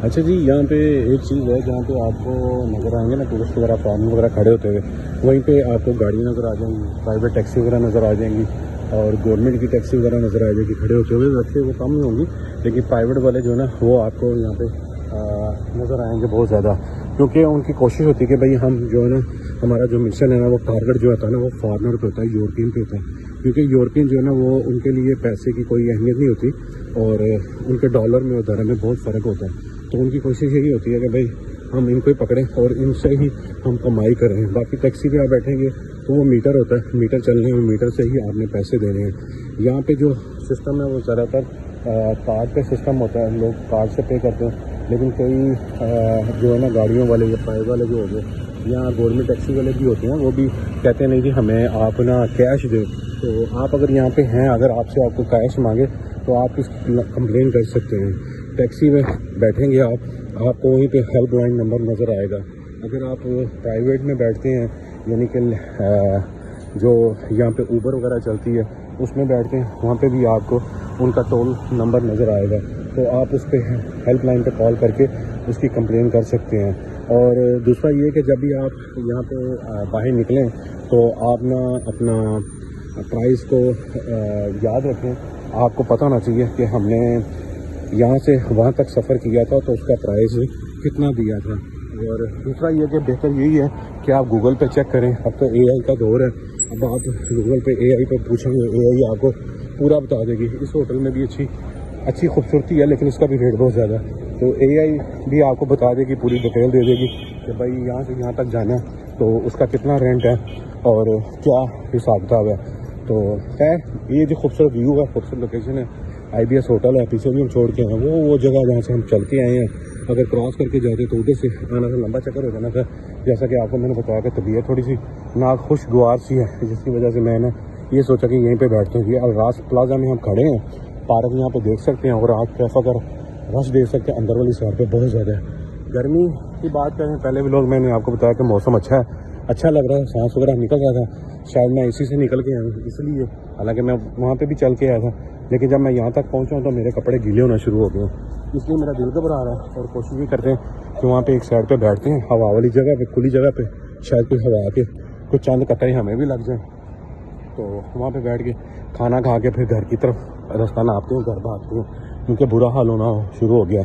اچھا جی، یہاں پہ ایک چیز ہے جہاں پہ آپ کو نظر آئیں گے نا ٹورسٹ وغیرہ فارمر وغیرہ کھڑے ہوتے ہوئے، وہیں پہ آپ کو گاڑیاں نظر آ جائیں گی، پرائیویٹ ٹیکسی وغیرہ نظر آ جائیں گی اور گورنمنٹ کی ٹیکسی وغیرہ نظر آ جائے گی کھڑے ہوتے ہوئے. ویسے وہ کم ہی ہوں گی لیکن پرائیویٹ والے جو ہے نا وہ آپ کو یہاں پہ نظر آئیں گے بہت زیادہ، کیونکہ ان کی کوشش ہوتی ہے کہ بھائی ہم جو ہے نا ہمارا جو مشن ہے نا وہ ٹارگیٹ جو ہوتا ہے نا وہ فارنر پہ ہوتا ہے، یورپین پہ ہوتا ہے. کیونکہ یورپین جو ہے نا وہ ان کے لیے پیسے کی کوئی اہمیت نہیں ہوتی اور ان کے ڈالر میں اور درہم میں بہت فرق ہوتا ہے. تو ان کی کوشش یہی ہوتی ہے کہ بھائی ہم ان کو ہی پکڑیں اور ان سے ہی ہم کمائی کر رہے ہیں. باقی ٹیکسی پہ آپ بیٹھیں گے تو وہ میٹر ہوتا ہے، میٹر چلنے میں میٹر سے ہی آپ نے پیسے دینے ہیں. یہاں پہ جو سسٹم ہے وہ زیادہ تر کارڈ پہ سسٹم ہوتا ہے، لوگ کارڈ سے پے کرتے ہیں. لیکن کئی جو ہے نا گاڑیوں والے یا پرائیویٹ والے جو ہوتے ہیں یا گورنمنٹ ٹیکسی والے بھی ہوتے ہیں وہ بھی کہتے ہیں نہیں جی ہمیں آپ نا کیش دیں. تو آپ اگر یہاں پہ ہیں، اگر آپ سے آپ کو کیش مانگے تو آپ اس کمپلین کر سکتے ہیں. ٹیکسی میں بیٹھیں گے آپ کو وہیں پہ ہیلپ لائن نمبر نظر آئے گا. اگر آپ پرائیویٹ میں بیٹھتے ہیں یعنی کہ جو یہاں پہ اوبر وغیرہ چلتی ہے اس میں بیٹھتے ہیں، وہاں پہ بھی آپ کو ان کا ٹول نمبر نظر آئے گا. تو آپ اس پہ ہیلپ لائن پہ کال کر کے اس کی کمپلین کر سکتے ہیں. اور دوسرا یہ کہ جب بھی آپ یہاں پہ باہر نکلیں تو آپ نا اپنا پرائز کو یاد رکھیں. آپ کو پتہ ہونا چاہیے کہ ہم نے یہاں سے وہاں تک سفر کیا تھا تو اس کا پرائز کتنا دیا تھا. اور دوسرا یہ کہ بہتر یہی ہے کہ آپ گوگل پہ چیک کریں. اب تو اے آئی کا دور ہے، اب آپ گوگل پہ اے آئی پہ پوچھیں گے، اے آئی آپ کو پورا بتا دے گی. اس ہوٹل میں بھی اچھی خوبصورتی ہے لیکن اس کا بھی ریٹ بہت زیادہ ہے. تو اے آئی بھی آپ کو بتا دے گی، پوری ڈیٹیل دے دے گی کہ بھائی یہاں سے یہاں تک جانا ہے تو اس کا کتنا رینٹ ہے اور کیا حساب کتاب ہے. تو خیر یہ جو خوبصورت ویو ہے، خوبصورت لوکیشن ہے، آئی بی ایس ہوٹل ہے، پیچھے بھی ہم چھوڑ کے ہیں وہ جگہ جہاں سے ہم چل کے آئے ہیں. اگر کراس کر کے جاتے تو ادھر سے آنا تھا، لمبا چکر ہو جانا تھا. جیسا کہ آپ کو میں نے بتایا کہ طبیعت تھوڑی سی ناخوشگوار سی ہے جس کی وجہ سے میں نے یہ سوچا کہ یہیں پہ بیٹھتے ہیں. یہ الراس پلازا میں ہم کھڑے ہیں، پارک یہاں پہ دیکھ سکتے ہیں اور آپ ٹریفک اور رش دیکھ سکتے ہیں. اندر والی سائڈ پہ بہت زیادہ ہے. گرمی کی بات کریں پہلے بھی لوگ میں نے آپ کو بتایا کہ موسم اچھا لگ رہا ہے، سانس وغیرہ نکل رہا تھا. شاید میں اسی سے نکل کے آیا ہوں اس لیے، حالانکہ میں وہاں پہ بھی چل کے آیا تھا لیکن جب میں یہاں تک پہنچا ہوں تو میرے کپڑے گیلے ہونا شروع ہو گئے. اس لیے میرا دل گھبرا رہا ہے اور کوشش بھی کرتے ہیں کہ وہاں پہ ایک سائڈ پہ بیٹھتے ہیں ہوا والی جگہ پہ، کھلی جگہ پہ، شاید کوئی ہوا کے کچھ چند قطرے ہمیں بھی لگ جائیں. تو وہاں پہ بیٹھ کے کھانا کھا کے پھر گھر کی طرف رستہ ناپتے ہیں، گھر بھاگتے ہیں کیونکہ برا حال ہونا شروع ہو گیا.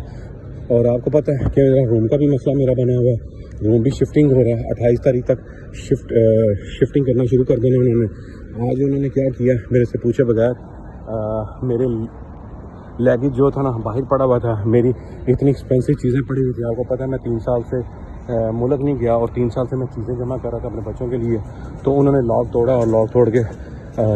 اور آپ کو پتہ ہے کہ روم کا بھی مسئلہ میرا بنا ہوا ہے. روم بھی شفٹنگ ہو رہا ہے، 28 تاریخ تک شفٹنگ کرنا شروع کر دینا انہوں نے. آج انہوں نے کیا کیا میرے سے پوچھے بغیر میرے لیگیج جو تھا نا باہر پڑا ہوا تھا. میری اتنی ایکسپینسو چیزیں پڑی ہوئی تھیں. آپ کو پتہ ہے میں 3 سال سے ملک نہیں گیا اور 3 سال سے میں چیزیں جمع کر رہا تھا اپنے بچوں کے لیے. تو انہوں نے لاک توڑا اور لاک توڑ کے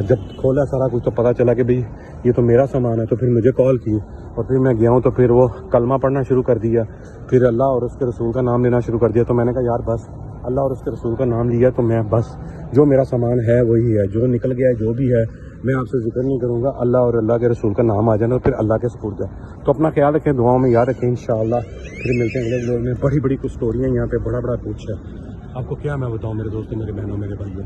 جب کھولا سارا کچھ تو پتہ چلا کہ بھئی یہ تو میرا سامان ہے. تو پھر مجھے کال کی اور پھر میں گیا ہوں تو پھر وہ کلمہ پڑھنا شروع کر دیا، پھر اللہ اور اس کے رسول کا نام لینا شروع کر دیا. تو میں نے کہا یار بس، اللہ اور اس کے رسول کا نام لیا تو میں بس جو میرا سامان ہے وہی ہے، جو نکل گیا ہے جو بھی ہے میں آپ سے ذکر نہیں کروں گا. اللہ اور اللہ کے رسول کا نام آ جانا اور پھر اللہ کے سپرد ہے. تو اپنا خیال رکھیں، دعاؤں میں یاد رکھیں. انشاءاللہ پھر ملتے ہیں اگلے ویڈیو میں. بڑی کچھ سٹوریاں یہاں پہ، بڑا کچھ ہے. آپ کو کیا میں بتاؤں میرے دوستوں، میرے بہنوں، میرے بھائیوں.